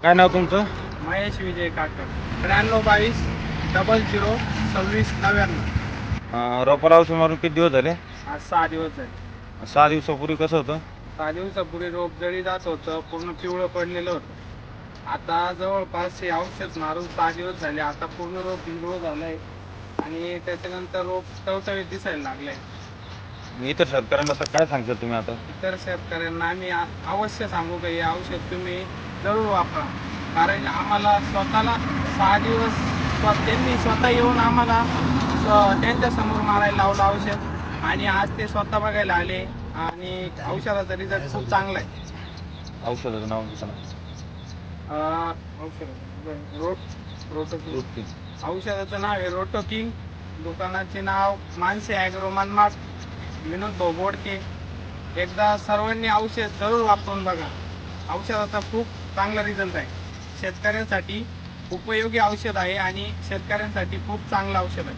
काय नाव तुमचं? महेश विजय काटकर 9322262699. रोपाला औषध मारून किती दिवस झाले? आज 6 दिवस झाले. 6 दिवसापूर्वी कसं होतं? 6 दिवसापूर्वी रोप जळी जात होतं, पूर्ण पिवळं पडलेलं होतं. आता जवळपास हे औषध मारून 6 दिवस झाले. आता पूर्ण रोप हिरवं झालंय आणि त्याच्यानंतर रोप टवटवीत दिसायला लागलंय. मी इतर शेतकऱ्यांना तर काय सांगता तुम्ही आता? इतर शेतकऱ्यांना आम्ही अवश्य सांगू की हे औषध तुम्ही जरूर वापरा. कारण आम्हाला स्वतःला 6 दिवस त्यांनी स्वतः येऊन आम्हाला त्यांच्यासमोर मारायला लावलं औषध आणि आज ते स्वतः बघायला आले आणि औषधाचा रिझल्ट खूप चांगला आहे. औषधाचं नाव रोटोकिंग औषधाचं नाव आहे रोटोकिंग. दुकानाचे नाव मानसी ॲग्रोमान मार्ट, विनोद भाऊ बोडके. एकदा सर्वांनी औषध जरूर वापरून बघा. औषधाचा खूप चांगला रिझल्ट आहे. शेतकऱ्यांसाठी उपयोगी औषध आहे आणि शेतकऱ्यांसाठी खूप चांगलं औषध आहे.